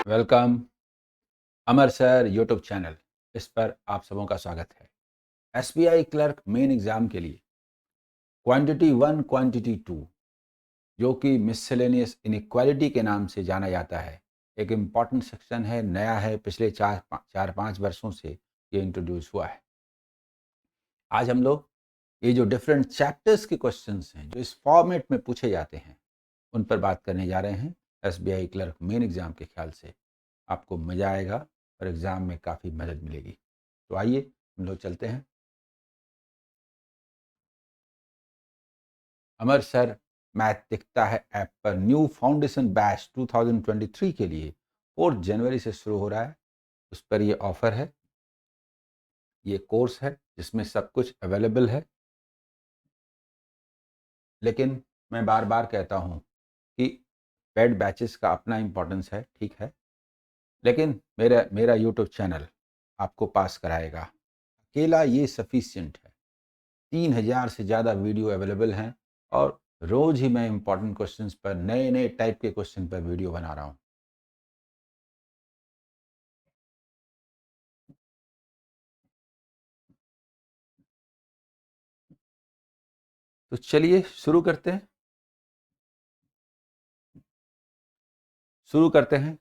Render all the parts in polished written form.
Welcome अमर sir YouTube channel. इस पर आप सबों का स्वागत है। एसबीआई क्लर्क मेन एग्जाम के लिए क्वांटिटी 1 क्वांटिटी 2 जो कि मिससेलेनियस इनइक्वालिटी के नाम से जाना जाता है, एक इम्पॉर्टेंट सेक्शन है, नया है, पिछले चार पाँच वर्षों से ये इंट्रोड्यूस हुआ है। आज हम लोग ये जो डिफरेंट चैप्टर्स के क्वेश्चंस हैं जो इस फॉर्मेट में पूछे जाते हैं उन पर बात करने जा रहे हैं। एसबीआई क्लर्क मेन एग्जाम के ख्याल से आपको मज़ा आएगा और एग्ज़ाम में काफ़ी मदद मिलेगी। तो आइए हम लोग चलते हैं। अमर सर मैथ दिखता है ऐप पर न्यू फाउंडेशन बैच 2023 के लिए 4 जनवरी से शुरू हो रहा है। उस पर ये ऑफ़र है, ये कोर्स है जिसमें सब कुछ अवेलेबल है। लेकिन मैं बार बार कहता हूँ कि पेड बैचेस का अपना इम्पोर्टेंस है, ठीक है, लेकिन मेरा मेरा यूट्यूब चैनल आपको पास कराएगा। अकेला ये सफिशिएंट है। 3000 से ज़्यादा वीडियो अवेलेबल हैं और रोज़ ही मैं इम्पॉर्टेंट क्वेश्चंस पर नए नए टाइप के क्वेश्चन पर वीडियो बना रहा हूँ। तो चलिए शुरू करते हैं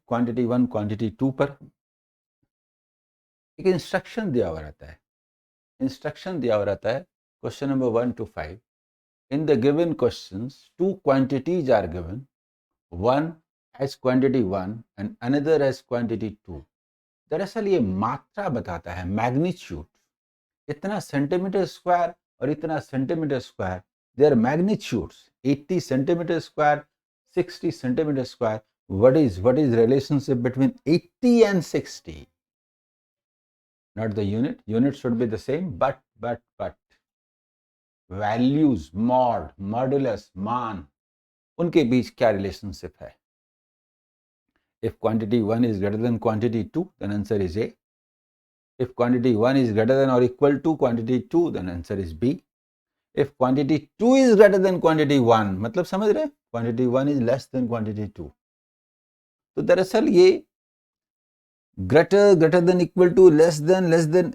क्वांटिटी 1 क्वांटिटी 2 पर। एक इंस्ट्रक्शन दिया हुआ रहता है, question number 1 to 5। In the given questions two quantities are given, one as quantity 1 and another as quantity 2। दरअसल ये मात्रा बताता है, मैग्नीट्यूड। इतना सेंटीमीटर स्क्वायर और इतना centimetre square, their magnitudes 80 centimetre square, 60 centimetre square. what is relationship between 80 and 60? Not the unit should be the same, but values, mod, modulus, मान, उनके बीच क्या रिलेशनशिप है? If quantity 1 is greater than quantity 2, then answer is A. If quantity 1 is greater than or equal to quantity 2, then answer is B. If quantity 2 is greater than quantity 1, मतलब समझ रहे हैं, quantity 1 is less than quantity 2। तो दरअसल ये greater than equal to less than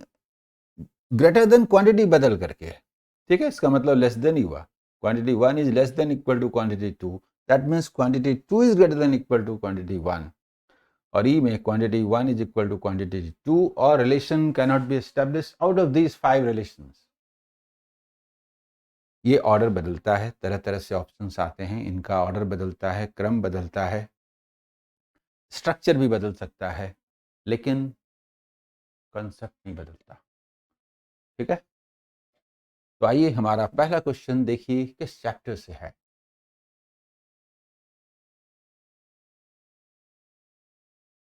greater than quantity बदल करके है, ठीक है। इसका मतलब लेस देन ही हुआ। Quantity 1 is less than equal to quantity 2, that means quantity 2 is greater than equal to quantity 1। और ई में quantity 1 is equal to quantity 2 और relation can not be establish out of these 5 relations. ये order बदलता है, तरह तरह से options आते हैं, इनका ऑर्डर बदलता है, क्रम बदलता है, स्ट्रक्चर भी बदल सकता है, लेकिन कंसेप्ट नहीं बदलता, ठीक है। तो आइए हमारा पहला क्वेश्चन देखिए किस चैप्टर से है।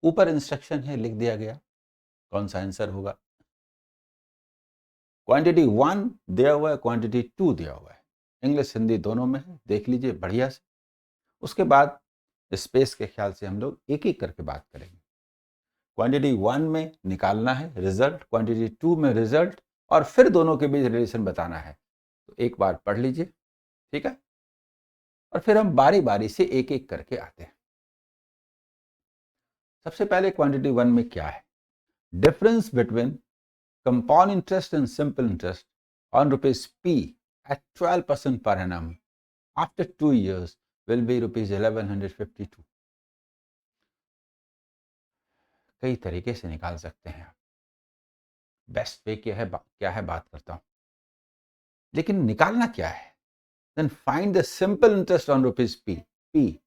ऊपर इंस्ट्रक्शन है, लिख दिया गया, कौन सा आंसर होगा। क्वांटिटी 1 दिया हुआ है, क्वांटिटी 2 दिया हुआ है, इंग्लिश हिंदी दोनों में है, देख लीजिए बढ़िया से। उसके बाद स्पेस के ख्याल से हम लोग एक एक करके बात करेंगे। क्वांटिटी 1 में निकालना है रिजल्ट, क्वांटिटी 2 में रिजल्ट, और फिर दोनों के बीच रिलेशन बताना है। तो एक बार पढ़ लीजिए, ठीक है, और फिर हम बारी बारी से एक एक करके आते हैं। सबसे पहले क्वांटिटी 1 में क्या है? Difference between compound interest and simple interest on rupees P at 12% per annum after 2 years will be rupees 1152। कई तरीके से निकाल सकते हैं आप, बेस्ट वे क्या है बात करता हूं, लेकिन निकालना क्या है? Then find the simple interest on rupees P। P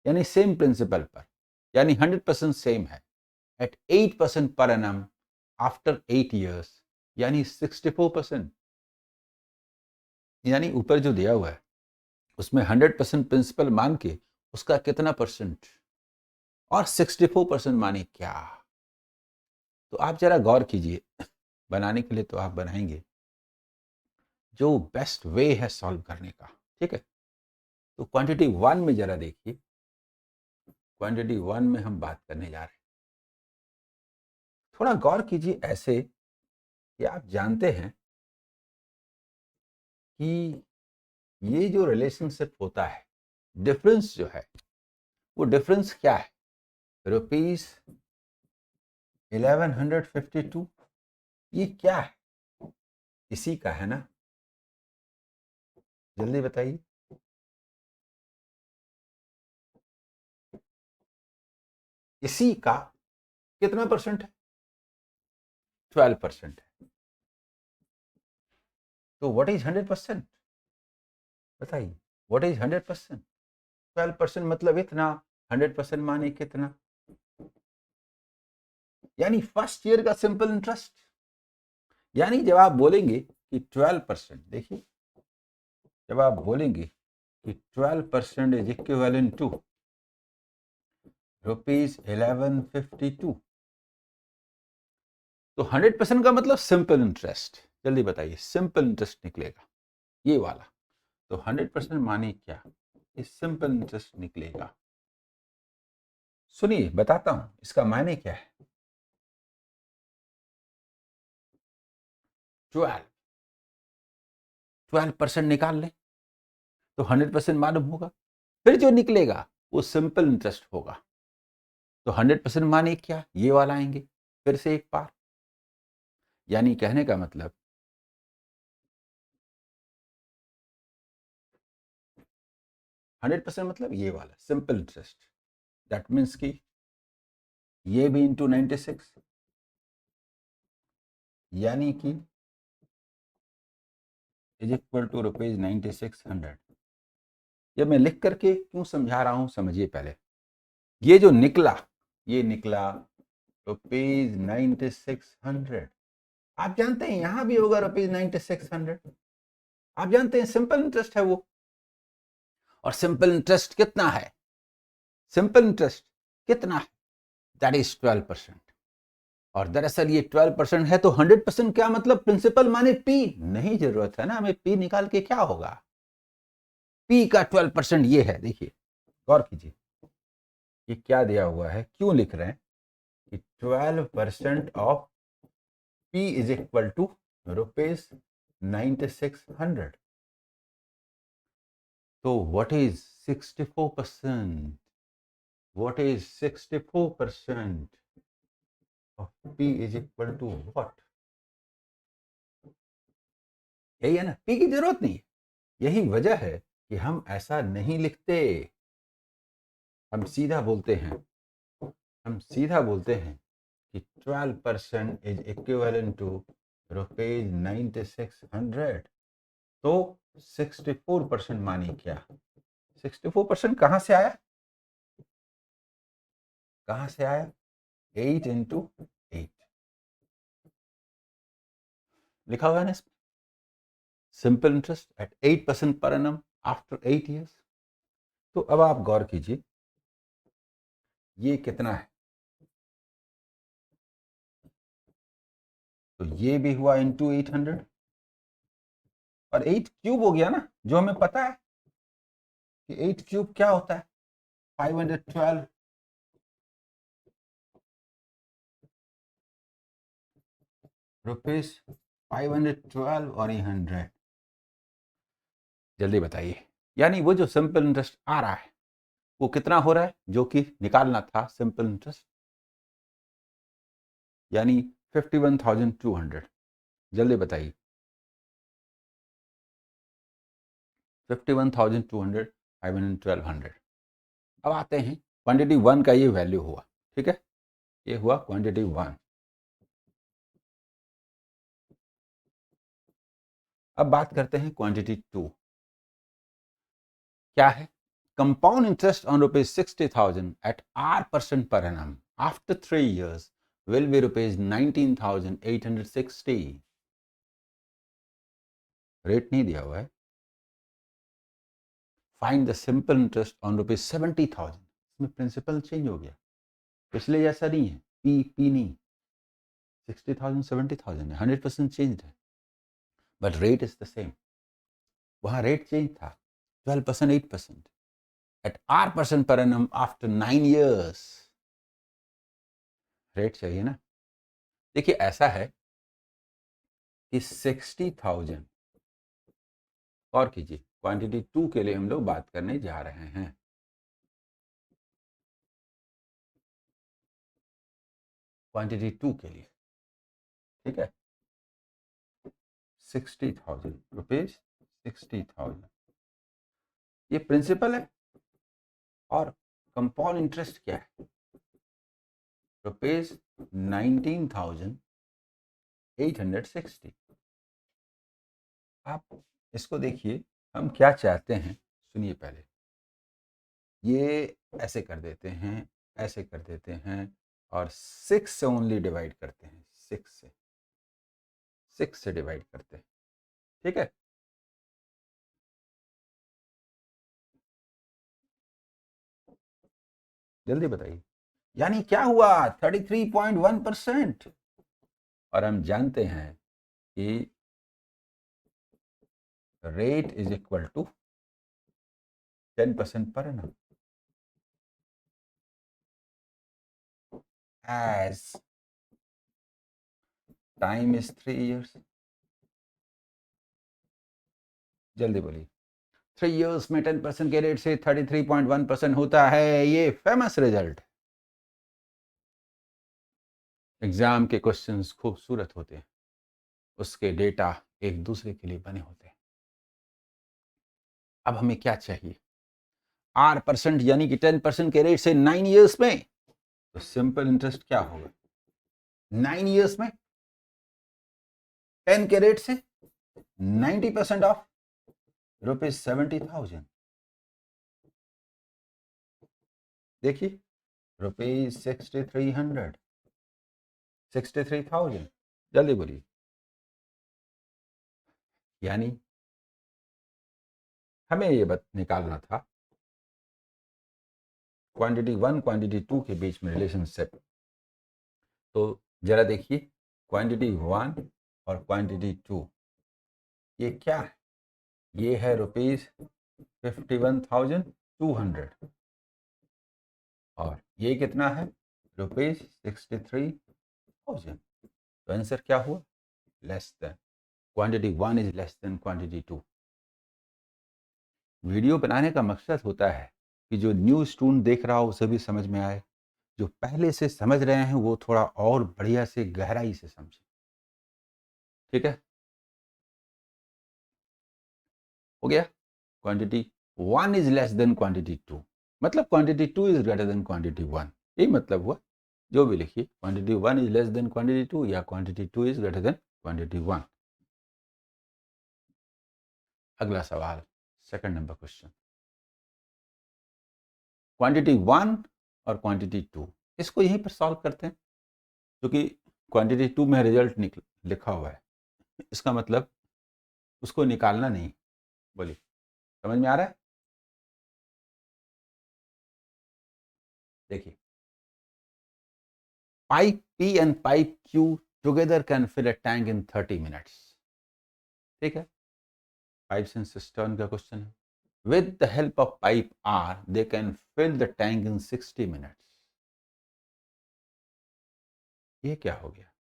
यानी सेम प्रिंसिपल पर, यानी 100% सेम है, एट 8% पर annum आफ्टर 8 years, यानी 64%। यानी ऊपर जो दिया हुआ है उसमें 100% प्रिंसिपल मान के उसका कितना परसेंट और 64% माने क्या? तो आप जरा गौर कीजिए, बनाने के लिए तो आप बनाएंगे, जो बेस्ट वे है सॉल्व करने का, ठीक है। तो क्वांटिटी 1 में जरा देखिए, क्वांटिटी 1 में हम बात करने जा रहे हैं। थोड़ा गौर कीजिए ऐसे कि आप जानते हैं कि ये जो रिलेशनशिप होता है, डिफरेंस जो है, वो डिफरेंस क्या है? रुपीज 1152, ये क्या है? इसी का है ना? जल्दी बताइए। इसी का कितना परसेंट है? 12% है। तो व्हाट इज 100%? बताइए, व्हाट इज 100%? 12% मतलब इतना, 100% माने कितना? यानी फर्स्ट ईयर का सिंपल इंटरेस्ट। यानी जब आप बोलेंगे कि 12%, देखिए, जब आप बोलेंगे कि 12% इज इक्विवेलेंट टू ₹1152, तो 100% का मतलब सिंपल इंटरेस्ट। जल्दी बताइए, सिंपल इंटरेस्ट निकलेगा ये वाला। तो 100% माने क्या? ये सिंपल इंटरेस्ट निकलेगा। सुनिए, बताता हूं इसका मायने क्या है। 12% निकाल लें तो 100% मालूम होगा। फिर जो निकलेगा वो सिंपल इंटरेस्ट होगा। तो 100% माने क्या? ये वाला आएंगे। फिर से एक बार, यानी कहने का मतलब 100% मतलब ये वाला सिंपल इंटरेस्ट। दैट मीन्स कि ये भी इंटू 96, यानी कि इज इक्वल टू ₹9600। ये मैं लिख करके क्यों समझा रहा हूं, समझिए पहले। ये जो निकला, ये निकला ₹9600। आप जानते हैं यहां भी होगा ₹9600। आप जानते हैं सिंपल इंटरेस्ट है वो। और सिंपल इंटरेस्ट कितना है? सिंपल इंटरेस्ट कितना है? That is 12%। और दरअसल ये 12% है, तो 100% क्या मतलब? प्रिंसिपल माने पी नहीं, जरूरत है ना हमें पी निकाल के, क्या होगा? पी का 12% ये है। देखिए, गौर कीजिए, ये क्या दिया हुआ है, क्यों लिख रहे हैं कि 12% of P is equal to ₹9600। तो what is 64%? What is 64% of P is equal to what? यही है ना, पी की जरूरत नहीं है। यही वजह है कि हम ऐसा नहीं लिखते। हम सीधा बोलते हैं, हम सीधा बोलते हैं कि 12% इज इक्विवेलेंट टू ₹9600। तो 64% माने क्या? 64% कहां से आया? कहां से आया? 8 इंटू 8 लिखा हुआ है ना इसमें। Simple interest eight 8% per annum after 8 years. तो अब आप गौर कीजिए, ये कितना है? तो ये भी हुआ इंटू 800, और 8 क्यूब हो गया ना, जो हमें पता है कि 8 क्यूब क्या होता है? 512 रुपीज, 512 और ये 100। जल्दी बताइए, यानी वो जो सिंपल इंटरेस्ट आ रहा है वो कितना हो रहा है, जो कि निकालना था सिंपल इंटरेस्ट? यानी 51,200। जल्दी बताइए, 51,200, 512। अब आते हैं क्वांटिटी वन का, ये वैल्यू हुआ, ठीक है, ये हुआ क्वांटिटी वन। अब बात करते हैं क्वांटिटी टू। क्या है? Compound interest on ₹60,000 at R% per annum after 3 years will be ₹19,860। Rate नहीं दिया हुआ है। Find the simple interest on ₹70,000। इसमें प्रिंसिपल चेंज हो गया, पिछले जैसा नहीं है, पी पी नहीं, 60,000 70,000 है, 100% चेंज है, but rate is the same. वहां रेट चेंज था, 12%, 8% at R% per annum after 9 years। Rate चाहिए ना। देखिए, ऐसा है कि 60,000, और कीजिए, क्वांटिटी टू के लिए हम लोग बात करने जा रहे हैं। क्वांटिटी 2 के लिए, ठीक है, 60,000 रुपीज, 60,000 ये प्रिंसिपल है। और कंपाउंड इंटरेस्ट क्या है? रुपीज 19,860। आप इसको देखिए, हम क्या चाहते हैं, सुनिए पहले। ये ऐसे कर देते हैं, ऐसे कर देते हैं, और 6 से ओनली डिवाइड करते हैं, 6 से डिवाइड करते हैं, ठीक है। जल्दी बताइए, यानी क्या हुआ? 33.1%। और हम जानते हैं कि रेट इज इक्वल टू 10% पर annum as time is 3 years। जल्दी बोलिए, 3 years में 10% के रेट से 33.1% होता है। ये फेमस रिजल्ट। एग्जाम के क्वेश्चंस खूबसूरत होते हैं, उसके डेटा एक दूसरे के लिए बने होते हैं। अब हमें क्या चाहिए? R% यानी कि 10% के रेट से 9 years में, तो सिंपल इंटरेस्ट क्या होगा? 9 years में 10 के रेट से 90% ऑफ ₹70,000। देखिए, ₹6300, 63,000। जल्दी बोलिए, यानी हमें ये निकालना था क्वांटिटी 1 क्वांटिटी 2 के बीच में रिलेशनशिप। तो जरा देखिए, क्वांटिटी 1 और क्वांटिटी 2 ये क्या है? ये है ₹51,200, और ये कितना है? ₹63,000। तो आंसर क्या हुआ? Less than, quantity 1 is less then quantity 2। Video बनाने का मकसद होता है कि जो न्यू स्टूडेंट देख रहा हो उसे भी समझ में आए, जो पहले से समझ रहे हैं वो थोड़ा और बढ़िया से गहराई से समझे, ठीक है। हो गया, quantity 1 is less then quantity 2, मतलब quantity 2 is greater than quantity 1, यही मतलब हुआ। जो भी लिखिए, quantity 1 is less then quantity 2 या quantity 2 is greater than quantity 1। अगला सवाल, सेकंड नंबर क्वेश्चन। क्वांटिटी 1 और क्वांटिटी 2, इसको यहीं पर सॉल्व करते हैं, क्योंकि क्वांटिटी 2 में रिजल्ट लिखा हुआ है, इसका मतलब उसको निकालना नहीं। बोलिए, समझ में आ रहा है? देखिए, pipe P and pipe Q together can fill a tank in 30 minutes, ठीक है। पाइप्स एंड सिस्टर्न का क्वेश्चन है। With the help of pipe R they can fill the tank in 60 minutes. ये क्या हो गया?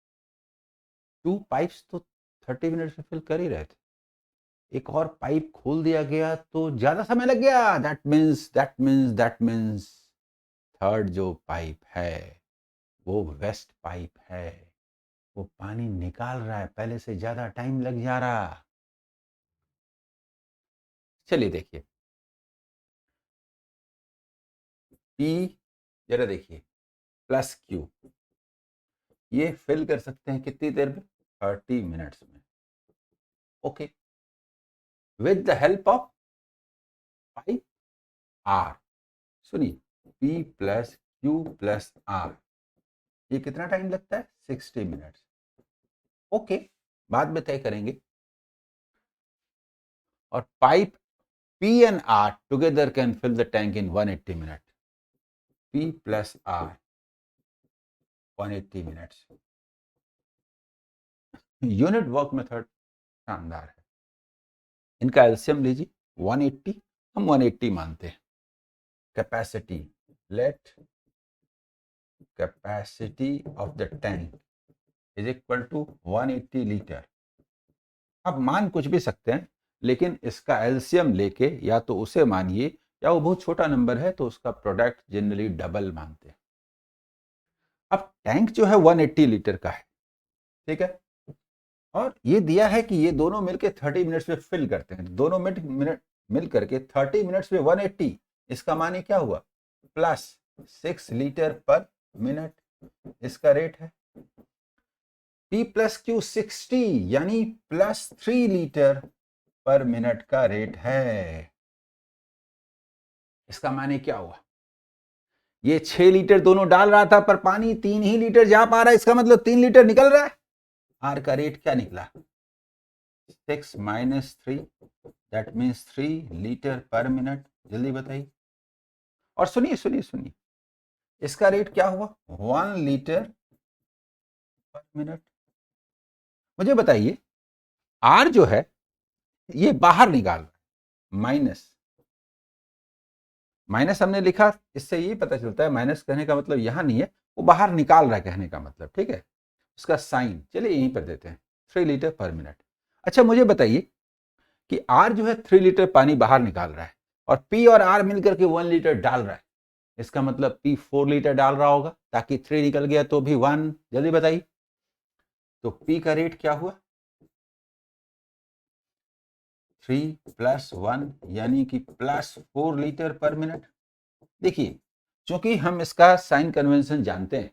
2 पाइप्स तो 30 मिनट्स में फिल कर ही रहे थे, एक और पाइप खोल दिया गया तो ज्यादा समय लग गया। दैट मीन्स थर्ड जो पाइप है वो वेस्ट पाइप है, वो पानी निकाल रहा है, पहले से ज्यादा टाइम लग जा रहा। चलिए देखिए, P जरा देखिए प्लस Q, ये फिल कर सकते हैं कितनी देर में? 30 मिनट्स में। Okay, with the help of pipe R, सुनिए, P plus Q plus R, ये कितना टाइम लगता है? 60 मिनट्स। ओके, बाद में तय करेंगे। और pipe P and R together can fill the tank in 180 minutes। P plus R 180 minutes। Unit work method शानदार है, इनका एलसीएम लीजिए 180, हम 180 मानते हैं। Capacity, let capacity of the tank is equal to 180 litre. आप मान कुछ भी सकते हैं, लेकिन इसका एलसीएम लेके या तो उसे मानिए, या वो बहुत छोटा नंबर है तो उसका प्रोडक्ट जनरली डबल मानते हैं। अब टैंक जो है 180 लीटर का है, ठीक है, और ये दिया है कि ये दोनों मिलके 30 मिनट्स में फिल करते हैं, दोनों मिनट मिल करके 30 मिनट्स में 180, इसका माने क्या हुआ, प्लस 6 लीटर पर मिनट इसका रेट है। P प्लस क्यू 60 यानी प्लस 3 लीटर पर मिनट का रेट है। इसका माने क्या हुआ, ये 6 लीटर दोनों डाल रहा था पर पानी 3 ही लीटर जा पा रहा है, इसका मतलब 3 लीटर निकल रहा है। आर का रेट क्या निकला, 6 माइनस 3, दैट मीन्स 3 लीटर पर मिनट। जल्दी बताइए। और सुनिए सुनिए सुनिए, इसका रेट क्या हुआ, 1 लीटर पर मिनट। मुझे बताइए, आर जो है ये बाहर निकाल रहा है, माइनस माइनस हमने लिखा, इससे ये पता चलता है माइनस कहने का मतलब यहां नहीं है, वो बाहर निकाल रहा है कहने का मतलब, ठीक है। उसका साइन चलिए यहीं पर देते हैं, 3 लीटर पर मिनट। अच्छा मुझे बताइए कि आर जो है 3 लीटर पानी बाहर निकाल रहा है और पी और आर मिलकर के 1 लीटर डाल रहा है, इसका मतलब पी 4 लीटर डाल रहा होगा, ताकि 3 निकल गया तो भी 1। जल्दी बताइए, तो पी का रेट क्या हुआ, 3 प्लस 1 यानी कि प्लस 4 लीटर पर मिनट। देखिए, चूंकि हम इसका साइन कन्वेंशन जानते हैं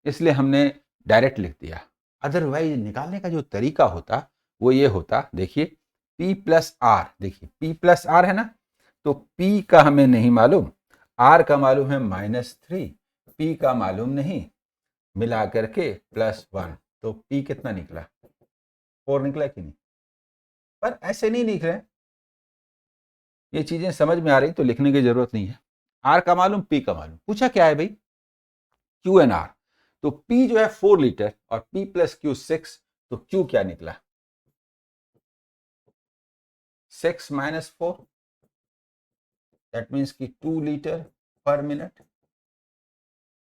इसलिए हमने डायरेक्ट लिख दिया, अदरवाइज निकालने का जो तरीका होता वो ये होता, देखिए P प्लस आर, देखिए P प्लस आर है ना, तो P का हमें नहीं मालूम, R का मालूम है -3, P का मालूम नहीं, मिला करके +1, तो P कितना निकला, 4 निकला कि नहीं। पर ऐसे नहीं लिख रहे, ये चीजें समझ में आ रही तो लिखने की जरूरत नहीं है। R का मालूम, P का मालूम, पूछा क्या है भाई, Q एंड R, तो P जो है 4 लीटर और P प्लस Q 6, तो Q क्या निकला, 6 माइनस 4, दैट मीन्स की 2 लीटर पर मिनट।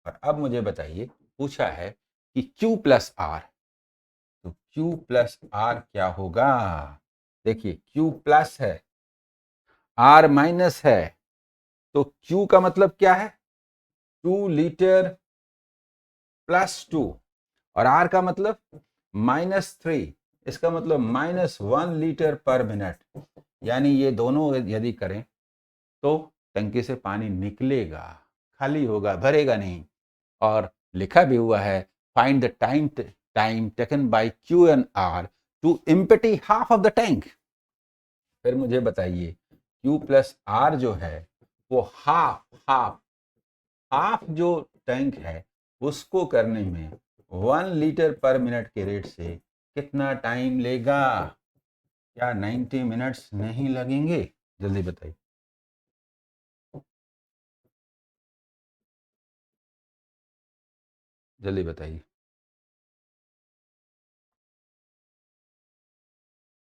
और अब मुझे बताइए, पूछा है कि Q प्लस आर, तो Q प्लस आर क्या होगा, देखिए Q प्लस है, R माइनस है, तो Q का मतलब क्या है, 2 लीटर प्लस 2, और R का मतलब -3, इसका मतलब -1 लीटर पर मिनट। यानी ये दोनों यदि करें तो टंकी से पानी निकलेगा, खाली होगा, भरेगा नहीं। और लिखा भी हुआ है, find the time taken by Q and R to empty half of the tank. फिर मुझे बताइए, क्यू प्लस आर जो है वो हाफ हाफ हाफ जो टैंक है उसको करने में 1 लीटर पर मिनट के रेट से कितना टाइम लेगा, क्या 90 मिनट्स नहीं लगेंगे, जल्दी बताइए। जल्दी बताइए,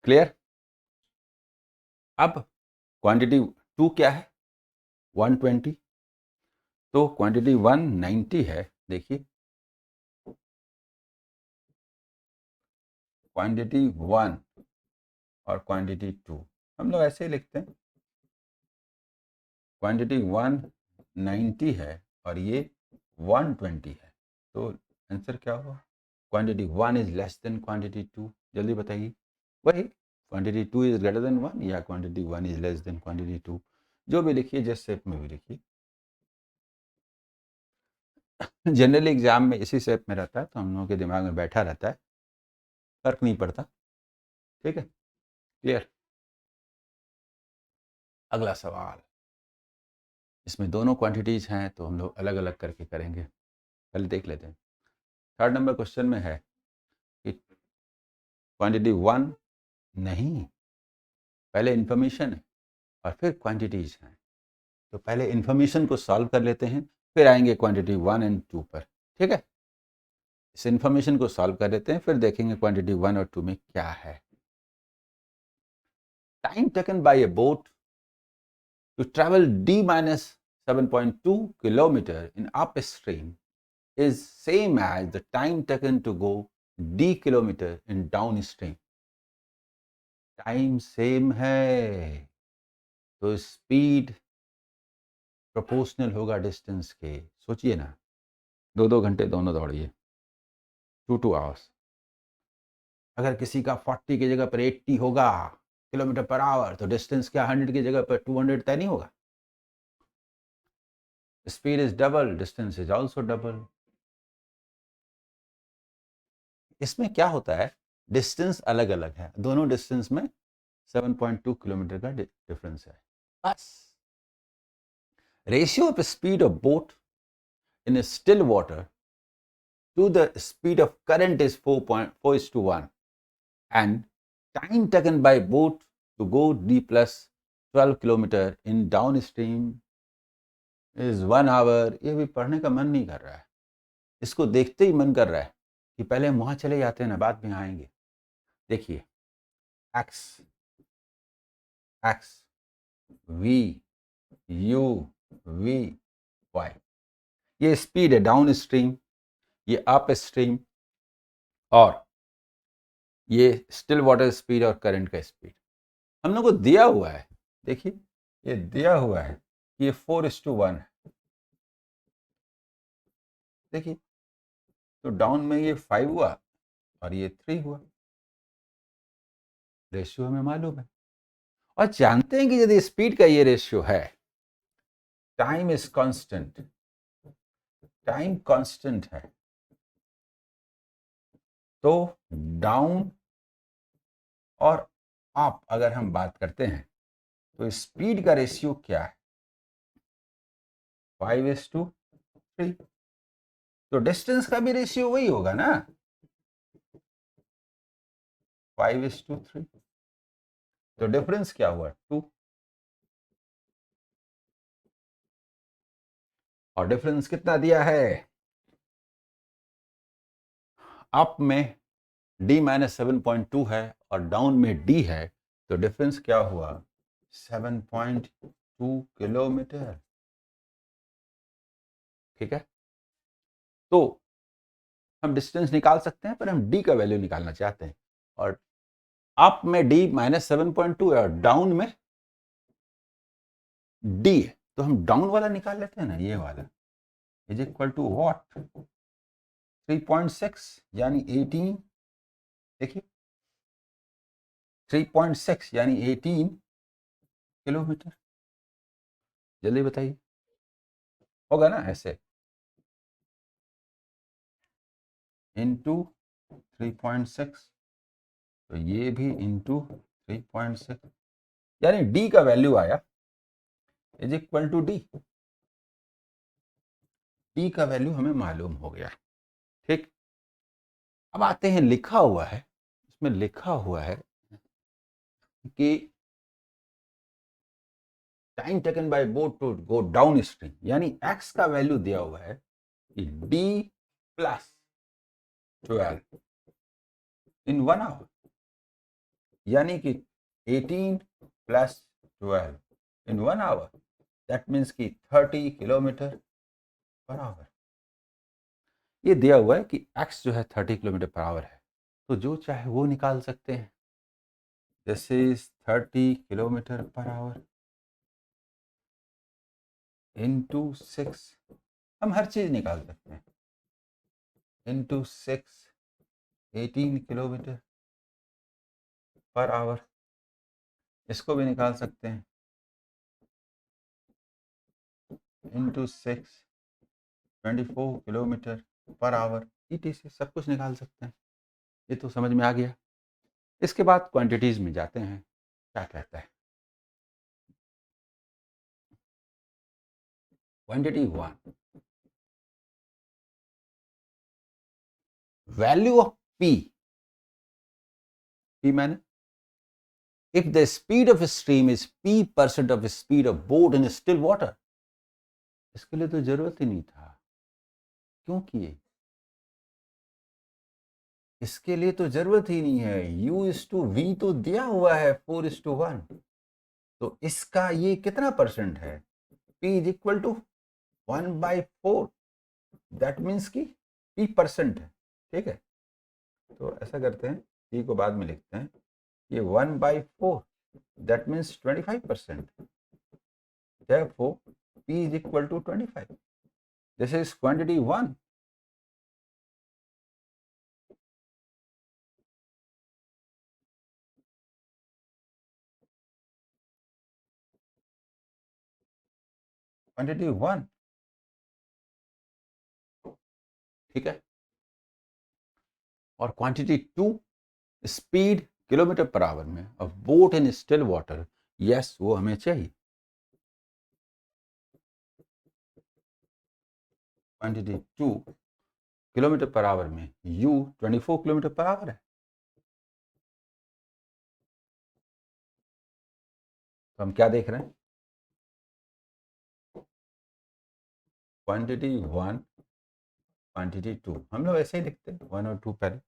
क्लियर। अब क्वांटिटी 2 क्या है, 120, तो क्वांटिटी 190 है, देखिए क्वांटिटी 1 और क्वांटिटी 2 हम लोग ऐसे ही लिखते हैं, क्वांटिटी 190 है और ये 120 है, तो आंसर क्या होगा, quantity 1 is less then quantity 2। जल्दी बताइए, वही क्वांटिटी 2 इज ग्रेटर देन 1 या quantity 1 is less then quantity 2, जो भी लिखिए, जिस शेप में भी लिखिए। जनरली एग्जाम में इसी शेप में रहता है तो हम लोगों के दिमाग में बैठा रहता है, फर्क नहीं पड़ता, ठीक है, क्लियर। अगला सवाल, इसमें दोनों क्वांटिटीज हैं तो हम लोग अलग अलग करके करेंगे, पहले देख लेते हैं। थर्ड नंबर क्वेश्चन में है कि क्वांटिटी 1 नहीं, पहले इंफॉर्मेशन है और फिर क्वांटिटीज हैं, तो पहले इंफॉर्मेशन को सॉल्व कर लेते हैं, फिर आएंगे क्वांटिटी 1 एंड 2 पर, ठीक है। इस इंफॉर्मेशन को सॉल्व कर लेते हैं, फिर देखेंगे क्वांटिटी 1 और 2 में क्या है। Time taken bye A boat to travel d minus 7.2 kilometer in upstream is same as the time taken to go d kilometer in downstream। Time same है तो स्पीड प्रोपोर्शनल होगा डिस्टेंस के, सोचिए ना, 2 घंटे दोनों दौड़िए, 2 आवर्स। अगर किसी का 40 की जगह पर 80 होगा किलोमीटर पर आवर, तो डिस्टेंस क्या 100 की जगह पर 200 तय नहीं होगा? Speed is double, distance is also double. इसमें क्या होता है, डिस्टेंस अलग अलग है, दोनों डिस्टेंस में 7.2 किलोमीटर का डिफरेंस है बस। Ratio of speed of boat in still water to the speed of current is 4:4:1, and time taken by boat to go d plus 12 kilometer in downstream is 1 hour। ये भी पढ़ने का मन नहीं कर रहा है, इसको देखते ही मन कर रहा है कि पहले हम वहां चले जाते हैं ना, बाद में आएंगे। देखिए, x x v u v y, ये स्पीड है डाउन स्ट्रीम, ये अप स्ट्रीम, और ये स्टिल वाटर स्पीड और करंट का स्पीड हम लोग को दिया हुआ है। देखिए, ये दिया हुआ है कि ये 4:1 है। देखिए, तो डाउन में ये 5 हुआ और ये 3 हुआ। रेशियो हमें मालूम है, और जानते हैं कि यदि स्पीड का ये रेशियो है, time is constant, time constant है, तो डाउन और अप अगर हम बात करते हैं तो स्पीड का रेशियो क्या है, 5:3। तो डिस्टेंस का भी रेशियो वही होगा ना, 5:3। तो डिफरेंस क्या हुआ, 2। और डिफरेंस कितना दिया है, अप में d माइनस 7.2 है और डाउन में d है, तो डिफरेंस क्या हुआ, 7.2 किलोमीटर। ठीक है, तो हम डिस्टेंस निकाल सकते हैं, पर हम d का वैल्यू निकालना चाहते हैं, और अप में d माइनस 7.2 है और डाउन में d है, तो हम डाउन वाला निकाल लेते हैं ना, ये वाला इज इक्वल टू व्हाट, 3.6 यानी 18। देखिए, 3.6 यानी 18 किलोमीटर। जल्दी बताइए, होगा ना ऐसे, इंटू 3.6, तो ये भी इंटू 3.6, यानी d का वैल्यू आया is equal to d। d का वैल्यू हमें मालूम हो गया। ठीक, अब आते हैं, लिखा हुआ है, इसमें लिखा हुआ है कि time taken by boat to go downstream, यानी x का वैल्यू दिया हुआ है कि d प्लस 12 इन 1 आवर, यानी कि 18 plus 12 in 1 hour, that means कि 30 किलोमीटर पर आवर। ये दिया हुआ है कि x जो है 30 किलोमीटर पर आवर है, तो जो चाहे वो निकाल सकते हैं। This is 30 kilometre per our into 6, हम हर चीज निकाल सकते हैं, इंटू 6, 18 किलोमीटर पर आवर, इसको भी निकाल सकते हैं, into 6, 24 kilometre per our, ET से सब कुछ निकाल सकते हैं। ये तो समझ में आ गया। इसके बाद क्वांटिटीज में जाते हैं, क्या कहता है, quantity 1, value of p, p मैंने, if the speed of a stream is p% of the speed of boat in still water, इसके लिए तो जरूरत ही नहीं था, क्यों किए, इसके लिए तो जरूरत ही नहीं है, u/v तो दिया हुआ है 4:1, तो इसका ये कितना परसेंट है, p is equal to 1/4, that means की p% है। ठीक है, तो ऐसा करते हैं, p को बाद में लिखते हैं, ये 1/4 that means 25%, therefore p is equal to 25। This is quantity 1 quantity 1, ठीक है। और quantity 2, speed kilometre per hour में of boat in still water, yes वो हमें चाहिए। क्वांटिटी 2 किलोमीटर पर आवर में u 24 किलोमीटर पर आवर है। तो हम क्या देख रहे हैं, क्वांटिटी 1 क्वांटिटी 2, हम लोग ऐसे ही लिखते हैं 1 और 2 पहले।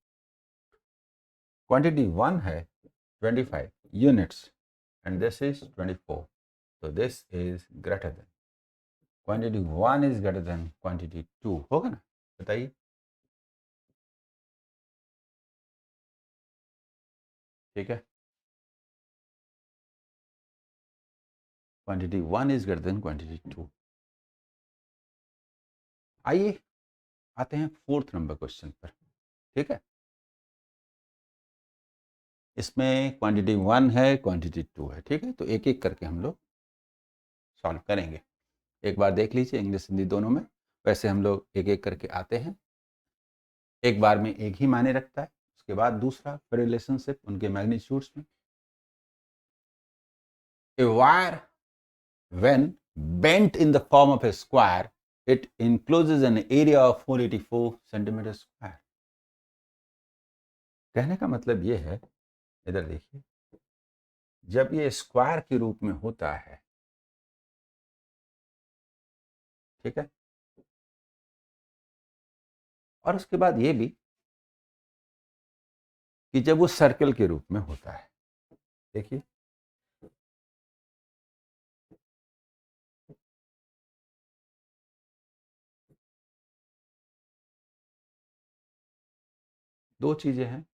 क्वांटिटी 1 है 25 यूनिट्स एंड दिस इज 24, तो this is greater than, quantity 1 is greater than quantity 2, होगा ना, बताइए। ठीक है, quantity 1 is greater than quantity 2। आइए आते हैं 4th नंबर क्वेश्चन पर, ठीक है। इसमें क्वांटिटी 1 है, क्वांटिटी 2 है, ठीक है। तो एक एक करके हम लोग सॉल्व करेंगे। एक बार देख लीजिए, इंग्लिश हिंदी दोनों में, वैसे हम लोग एक एक करके आते हैं। एक बार में एक ही मायने रखता है, उसके बाद दूसरा फिर रिलेशनशिप उनके मैग्नीट्यूड्स में। A wire when bent in the form of a square, it encloses an area of 484 centimeter square. कहने का मतलब ये है, इधर देखिए, जब ये स्क्वायर के रूप में होता है, ठीक है, और उसके बाद ये भी कि जब वो सर्कल के रूप में होता है, देखिए, दो चीजें हैं।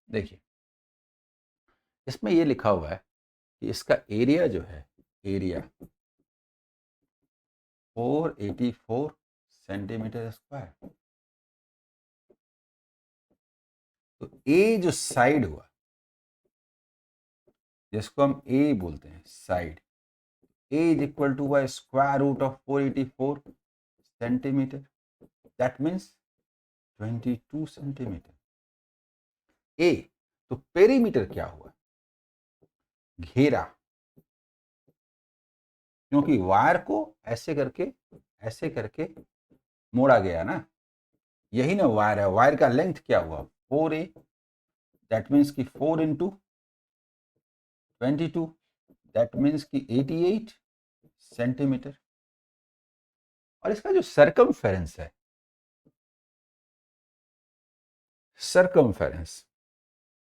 देखिए, इसमें ये लिखा हुआ है कि इसका एरिया जो है, एरिया 484 सेंटीमीटर स्क्वायर। तो ए जो साइड हुआ, जिसको हम ए बोलते हैं side, A is equal to y square root of 484 centimeter. That means 22 centimetre. A, तो पेरीमीटर क्या हुआ, घेरा, क्योंकि वायर को ऐसे करके मोड़ा गया ना, यही ना वायर है। वायर का लेंथ क्या हुआ 4a, दैट मीन्स कि 4 इंटू 22, दैट मीन्स कि 88 सेंटीमीटर। और इसका जो सर्कमफेरेंस है, सर्कमफेरेंस,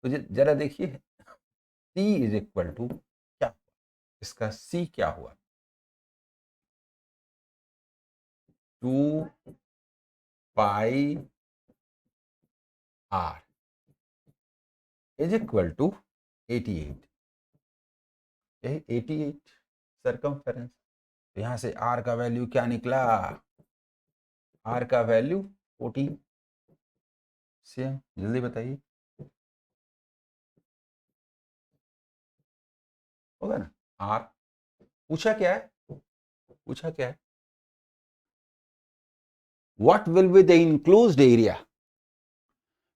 तो जरा देखिए, C इज इक्वल टू क्या, इसका C क्या हुआ, 2 पाई r इज इक्वल टू 88, यही 88 सर्कमफेरेंस। तो यहां से r का वैल्यू क्या निकला, r का वैल्यू 14 cm। जल्दी बताइए, होगा ना। r पूछा क्या है, पूछा क्या है, what will be the enclosed area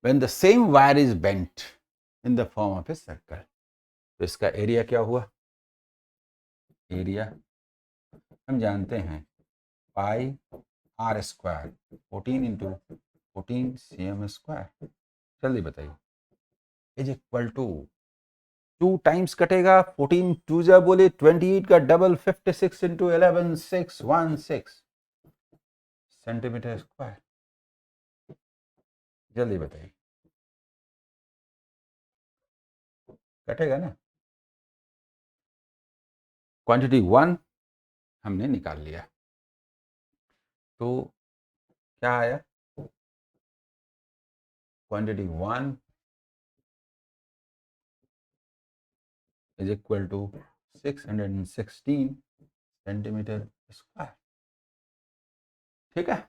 when the same wire is bent in the form of a circle। तो इसका एरिया क्या हुआ, एरिया हम जानते हैं pi r square 14 into 14 cm square. जल्दी बताइए, इज इक्वल टू 2 टाइम्स कटेगा, 14 टू जा बोले 28 का डबल 56 इंटू 11 616 सेंटीमीटर स्क्वायर। जल्दी बताइए, कटेगा ना। क्वांटिटी 1 हमने निकाल लिया, तो क्या आया, quantity 1 is equal to 616 centimetre square. ठीक है,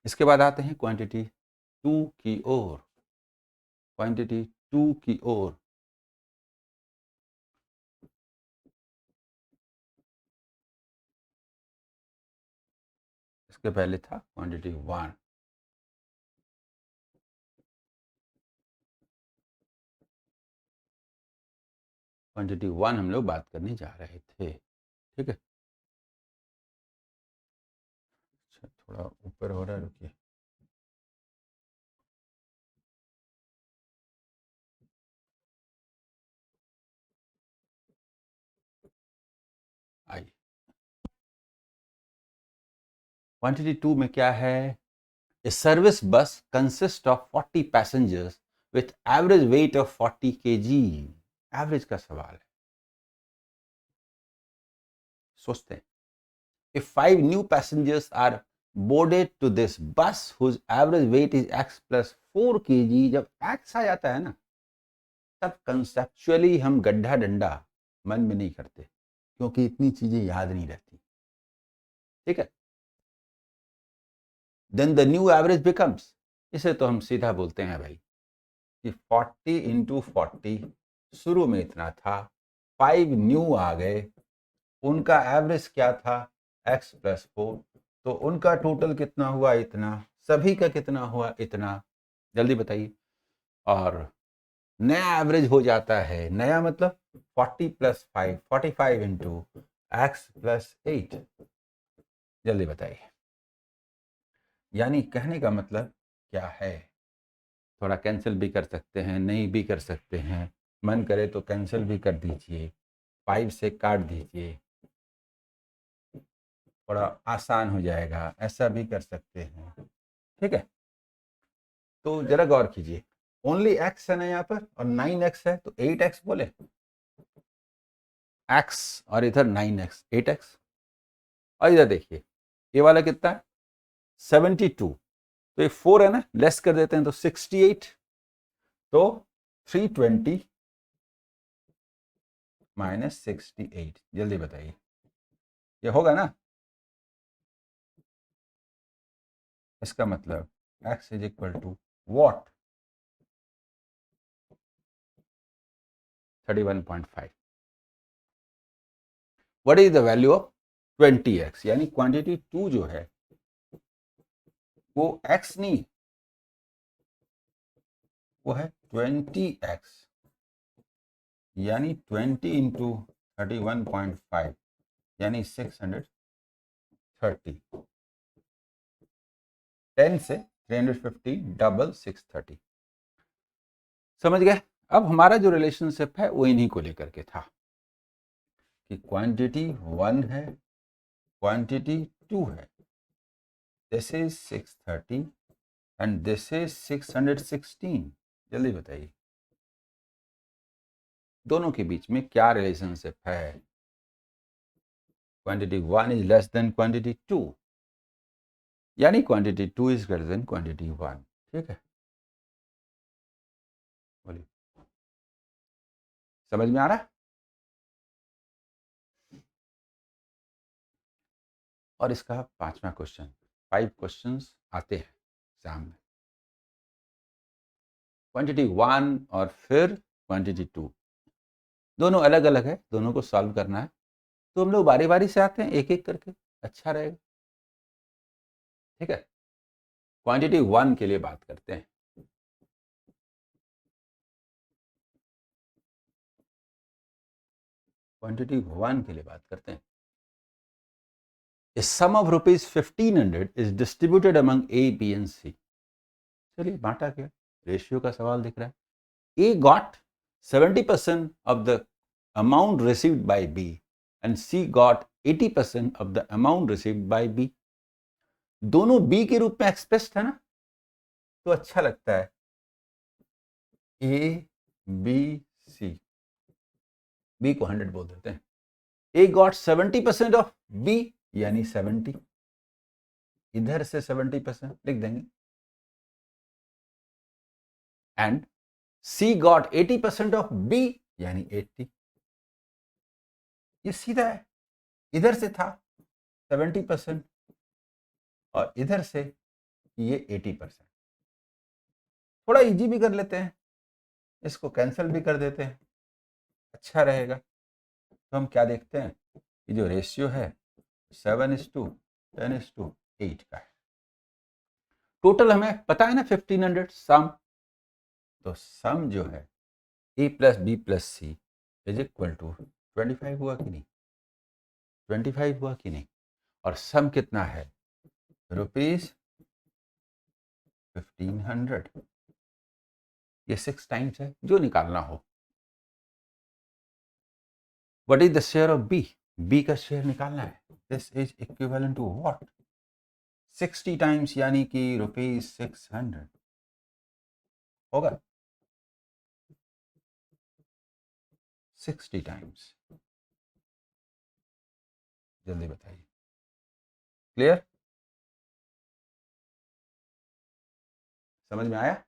इसके बाद आते हैं क्वांटिटी 2 की ओर। क्वांटिटी 2 की ओर इसके पहले था क्वांटिटी 1। क्वांटिटी 1 हम लोग बात करने जा रहे थे। ठीक है, अच्छा थोड़ा ऊपर हो रहा है, रुकिए। आइए, क्वांटिटी 2 में क्या है? ए सर्विस बस consist of 40 passengers with average weight of 40 kg। Average का सवाल है, सोचते हैं। If 5 new passengers are boarded to this bus whose average weight is x plus 4 kg, जब x आ जाता है ना, तब कंसेप्चुअली हम गड्ढा डंडा मन में नहीं करते, क्योंकि इतनी चीजें याद नहीं रहती। ठीक है, then the new average becomes, इसे तो हम सीधा बोलते हैं भाई कि 40 इंटू 40, शुरू में इतना था, 5 न्यू आ गए, उनका एवरेज क्या था? x प्लस 4, तो उनका टोटल कितना हुआ? इतना। सभी का कितना हुआ? इतना। जल्दी बताइए। और नया एवरेज हो जाता है, नया मतलब 40 प्लस 5, 45 इंटू एक्स प्लस 8। जल्दी बताइए। यानी कहने का मतलब क्या है? थोड़ा कैंसिल भी कर सकते हैं, नहीं भी कर सकते हैं, मन करे तो कैंसिल भी कर दीजिए, 5 से काट दीजिए, थोड़ा आसान हो जाएगा, ऐसा भी कर सकते हैं। ठीक है, तो जरा गौर कीजिए, ओनली एक्स है ना यहाँ पर, और 9x है, तो 8x बोले, x और इधर 9x, 8x। और इधर देखिए, ये वाला कितना है? 72, तो ये 4 है ना, लेस कर देते हैं तो 68, तो 320 माइनस 68। जल्दी बताइए, ये होगा ना? इसका मतलब x is equal to what? 31.5। What is the value of 20x? यानी क्वांटिटी 2 जो है वो x नहीं, वो है 20x, यानी 20 इंटू 31.5 यानी 630। 10 से 350 डबल 630। समझ गए? अब हमारा जो रिलेशनशिप है वो इन्हीं को लेकर के था कि क्वांटिटी 1 है, क्वांटिटी 2 है, this is 630 and this is 616। जल्दी बताइए, दोनों के बीच में क्या रिलेशनशिप है? Quantity 1 is less then quantity 2, यानी quantity 2 is greater than quantity 1। ठीक है, बोलिए, समझ में आ रहा है? और इसका 5वां क्वेश्चन, 5 क्वेश्चंस आते हैं एग्जाम में। क्वांटिटी 1 और फिर क्वांटिटी 2, दोनों अलग अलग है, दोनों को सॉल्व करना है, तो हम लोग बारी बारी से आते हैं, एक एक करके, अच्छा रहेगा। ठीक है, क्वांटिटी 1 के लिए बात करते हैं। क्वांटिटी 1 के लिए बात करते हैं। A sum of rupees 1500 is distributed among A, B and C। चलिए, बांटा गया, रेशियो का सवाल दिख रहा है। A got 70% of the amount received by B and C got 80% of the amount received by B। दोनों B के रूप में एक्सप्रेस्ड है ना, तो अच्छा लगता है। A, B, C, B को 100 बोल देते हैं। A got 70% ऑफ B, यानी 70, इधर से 70% लिख देंगे, and C got 80% of B, यानी 80। ये सीधा है, इधर से था 70%, और इधर से ये 80%। थोड़ा इजी भी कर लेते हैं, इसको कैंसिल भी कर देते हैं, अच्छा रहेगा। तो हम क्या देखते हैं कि जो रेशियो है 7:10:8 का है। टोटल हमें पता है ना 1500 सम। तो सम जो है A plus B plus C is equal to 25 हुआ कि नहीं? 25 हुआ कि नहीं? और सम कितना है? रुपीज 1500। ये 6 टाइम्स है, जो निकालना हो। What is the share of B? B का शेयर निकालना है। This is equivalent to what? 60 times, यानी कि ₹600 होगा। 60 टाइम्स। जल्दी बताइए। क्लियर? समझ में आया?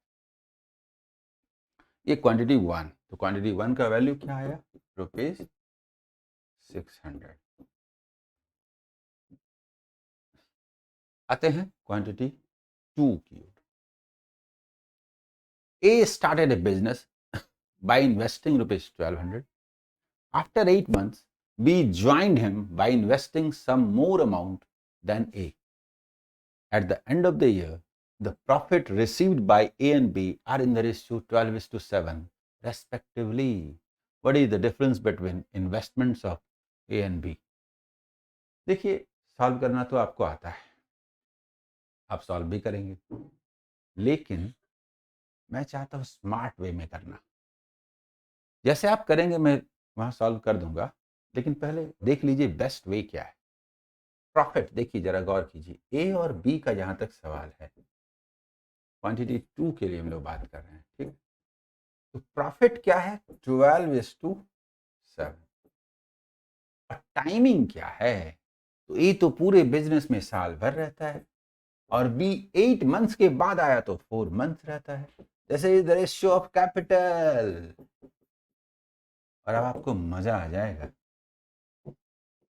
ये क्वांटिटी 1, तो क्वांटिटी 1 का वैल्यू क्या आया? ₹600। आते हैं क्वांटिटी 2 की ओर। A started a business by investing ₹1200. After 8 months, B joined him by investing some more amount than A. At the end of the year, the profit received by A and B are in the ratio 12:7 respectively. What is the difference between investments of A and B? देखिए, solve करना तो आपको आता है, आप solve भी करेंगे, लेकिन मैं चाहता हूं स्मार्ट वे में करना। जैसे आप करेंगे मैं वहां सॉल्व कर दूंगा, लेकिन पहले देख लीजिए बेस्ट वे क्या है। प्रॉफिट देखिए, जरा गौर कीजिए, ए और बी का जहां तक सवाल है, क्वांटिटी 2 के लिए हम लोग बात कर रहे हैं, ठीक। तो प्रॉफिट क्या है? 12:7। और टाइमिंग क्या है? तो ए तो पूरे बिजनेस में साल भर रहता है, और बी 8 मंथ्स के बाद आया तो 4 मंथ्स रहता है। जैसे is the ratio of capital. और अब आपको मजा आ जाएगा,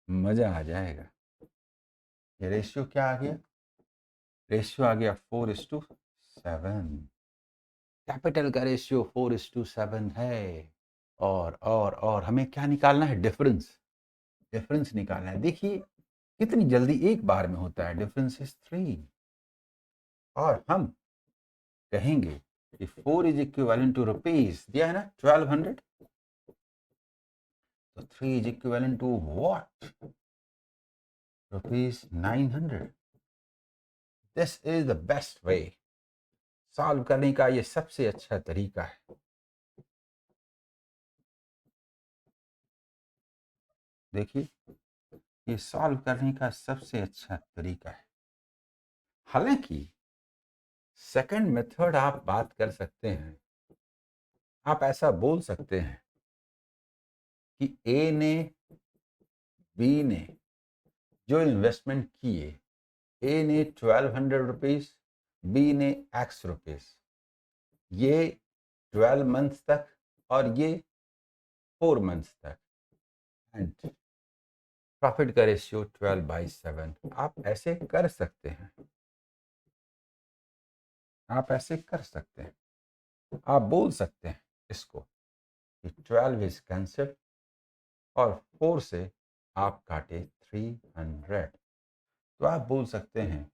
मजा आ जाएगा। ये रेशियो क्या आ गया? रेशियो आ गया 4:7। कैपिटल का रेशियो 4:7 है। और हमें क्या निकालना है? डिफरेंस। डिफरेंस निकालना है। देखिए कितनी जल्दी एक बार में होता है। Difference is 3। और हम कहेंगे कि 4 इज इक्विवेलेंट टू रुपीज, दिया है ना 1200। तो 3 is equivalent to what? ₹900। This is the best way. Solve करने का ये सबसे अच्छा तरीका है। देखिए, ये सॉल्व करने का सबसे अच्छा तरीका है। हालांकि सेकंड मेथड आप बात कर सकते हैं। आप ऐसा बोल सकते हैं कि ए ने बी ने जो इन्वेस्टमेंट किए, ए ने 1200 रुपीज, बी ने एक्स रुपीज, ये 12 मंथ्स तक और ये 4 मंथ्स तक, एंड प्रॉफिट का रेशियो 12/7। आप ऐसे कर सकते हैं, आप ऐसे कर सकते हैं। आप बोल सकते हैं इसको कि 12 इज कैंसिल और 4 से आप काटे 300। तो आप बोल सकते हैं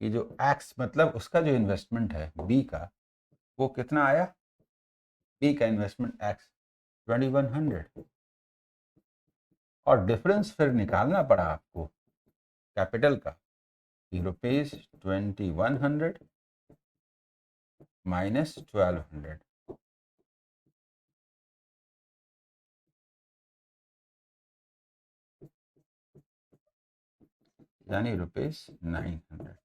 कि जो एक्स मतलब उसका जो इन्वेस्टमेंट है बी का, वो कितना आया? बी का इन्वेस्टमेंट एक्स 2100। और डिफरेंस फिर निकालना पड़ा आपको कैपिटल का, कि ₹2100 माइनस 1200, यानी ₹900।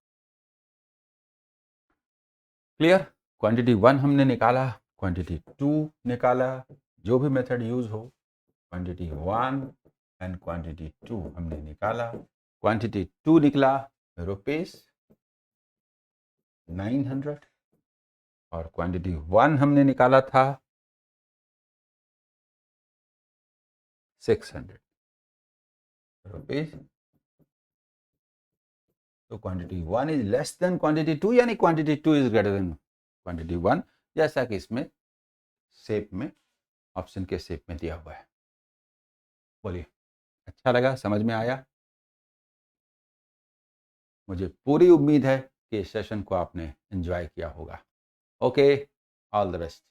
क्लियर? क्वांटिटी 1 हमने निकाला, क्वांटिटी 2 निकाला। जो भी मेथड यूज हो, क्वांटिटी 1 एंड क्वांटिटी 2 हमने निकाला। क्वांटिटी 2 निकला ₹900, और क्वांटिटी 1 हमने निकाला था 600 रुपीज। तो quantity 1 is less then quantity 2 यानी quantity 2 is greater than quantity 1, जैसा कि इसमें शेप में, ऑप्शन के शेप में दिया हुआ है। बोलिए, अच्छा लगा, समझ में आया? मुझे पूरी उम्मीद है कि इस सेशन को आपने एंजॉय किया होगा। Okay, all the best.